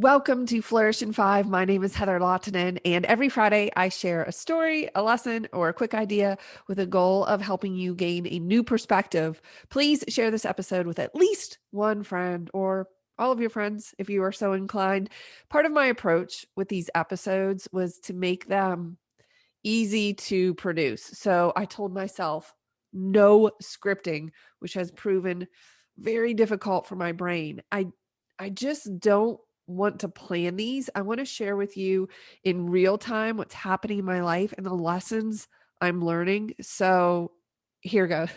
Welcome to Flourish in Five. My name is Heather Lottinen, and every Friday I share a story, a lesson, or a quick idea with a goal of helping you gain a new perspective. Please share this episode with at least one friend or all of your friends if you are so inclined. Part of my approach with these episodes was to make them easy to produce. So I told myself no scripting, which has proven very difficult for my brain. I just don't want to plan these. I want to share with you in real time what's happening in my life and the lessons I'm learning. So here goes.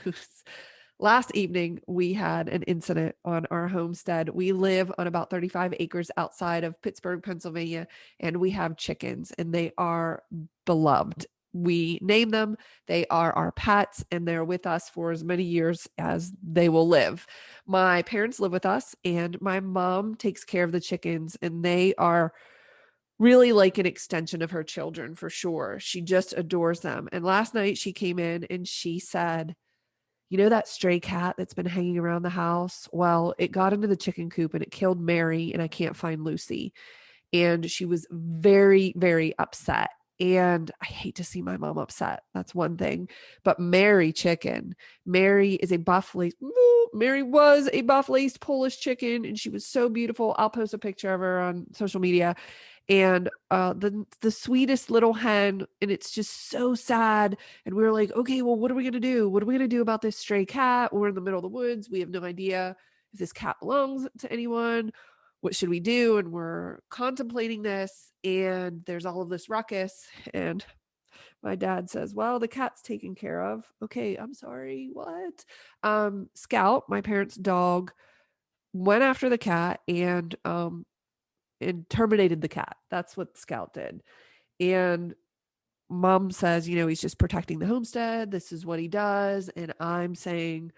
Last evening, we had an incident on our homestead. We live on about 35 acres outside of Pittsburgh, Pennsylvania, and we have chickens, and they are beloved. We name them, they are our pets, and they're with us for as many years as they will live. My parents live with us, and my mom takes care of the chickens, and they are really like an extension of her children for sure. She just adores them. And last night she came in and she said, you know that stray cat that's been hanging around the house? Well, it got into the chicken coop and it killed Mary, and I can't find Lucy. And she was very, very upset. And I hate to see my mom upset. That's one thing. But Mary chicken, Mary is a buff laced, Mary was a buff laced Polish chicken, and she was so beautiful. I'll post a picture of her on social media. And the sweetest little hen, and it's just so sad. And we were like, okay, well, what are we gonna do? What are we gonna do about this stray cat? We're in the middle of the woods. We have no idea if this cat belongs to anyone. What should we do? And we're contemplating this, and there's all of this ruckus. And my dad says, well, the cat's taken care of. Okay, I'm sorry, what? Scout, my parents' dog, went after the cat and terminated the cat. That's what Scout did. And mom says, he's just protecting the homestead. This is what he does. And I'm saying,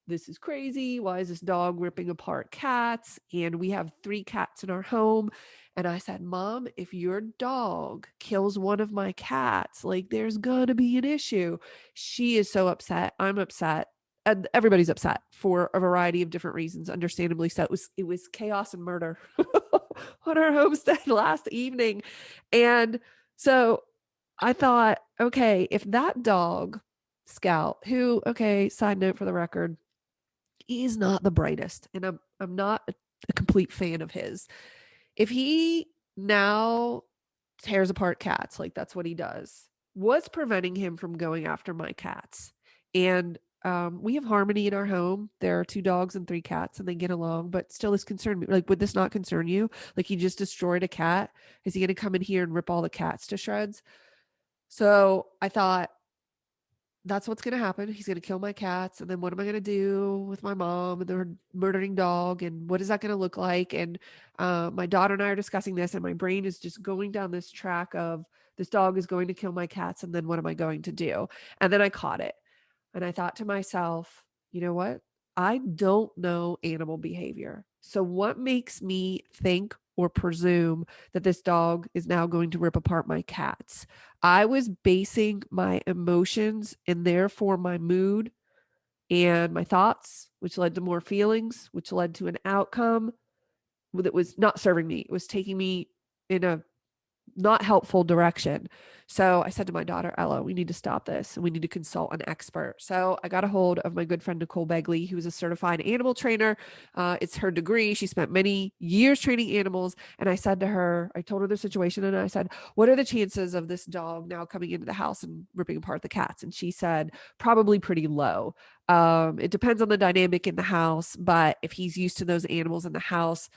this is crazy. Why is this dog ripping apart cats? And we have 3 cats in our home. And I said, Mom, if your dog kills one of my cats, like there's gonna be an issue. She is so upset. I'm upset. And everybody's upset for a variety of different reasons, understandably so. It was chaos and murder on our homestead last evening. And so I thought, okay, if that dog, Scout, who, okay, side note for the record, he's not the brightest, and I'm not a complete fan of his. If he now tears apart cats, like that's what he does, what's preventing him from going after my cats? And we have harmony in our home. There are 2 dogs and 3 cats, and they get along. But still, this concerned me. Like, would this not concern you? Like, he just destroyed a cat. Is he going to come in here and rip all the cats to shreds? So I thought, that's what's going to happen. He's going to kill my cats. And then what am I going to do with my mom and their murdering dog? And what is that going to look like? And my daughter and I are discussing this, and my brain is just going down this track of this dog is going to kill my cats. And then what am I going to do? And then I caught it. And I thought to myself, you know what? I don't know animal behavior. So what makes me think or presume that this dog is now going to rip apart my cats? I was basing my emotions and therefore my mood and my thoughts, which led to more feelings, which led to an outcome that was not serving me. It was taking me in a not helpful direction. So I said to my daughter, Ella, we need to stop this and we need to consult an expert. So I got a hold of my good friend, Nicole Begley, who is a certified animal trainer. It's her degree. She spent many years training animals. And I said to her, I told her the situation, and I said, what are the chances of this dog now coming into the house and ripping apart the cats? And she said, probably pretty low. It depends on the dynamic in the house, but if he's used to those animals in the house,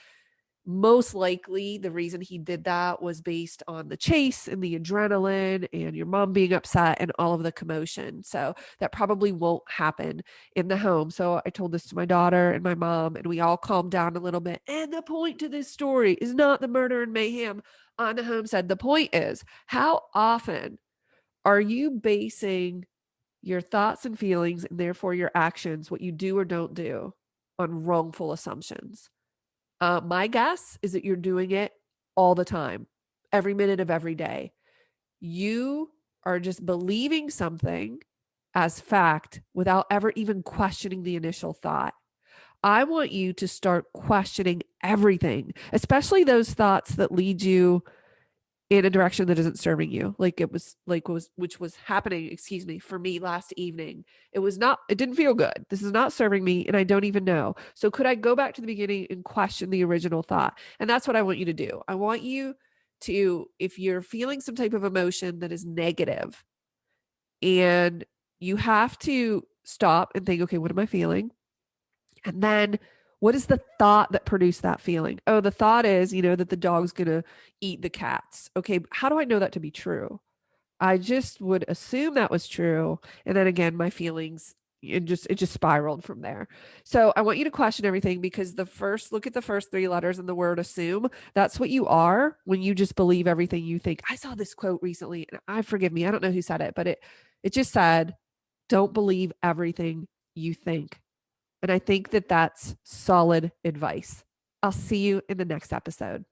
most likely the reason he did that was based on the chase and the adrenaline and your mom being upset and all of the commotion. So that probably won't happen in the home. So I told this to my daughter and my mom, and we all calmed down a little bit. And the point to this story is not the murder and mayhem on the homestead. The point is, how often are you basing your thoughts and feelings, and therefore your actions, what you do or don't do, on wrongful assumptions? My guess is that you're doing it all the time, every minute of every day. You are just believing something as fact without ever even questioning the initial thought. I want you to start questioning everything, especially those thoughts that lead you in a direction that isn't serving you. Like it was like was which was happening, excuse me, for me last evening. It didn't feel good. This is not serving me and I don't even know. So could I go back to the beginning and question the original thought? And that's what I want you to do. I want you to, if you're feeling some type of emotion that is negative, and you have to stop and think, okay, what am I feeling? And then what is the thought that produced that feeling? Oh, the thought is, that the dog's going to eat the cats. Okay, how do I know that to be true? I just would assume that was true. And then again, my feelings, it just spiraled from there. So I want you to question everything, because look at the first three letters in the word assume. That's what you are when you just believe everything you think. I saw this quote recently, and forgive me, I don't know who said it, but it just said, don't believe everything you think. And I think that that's solid advice. I'll see you in the next episode.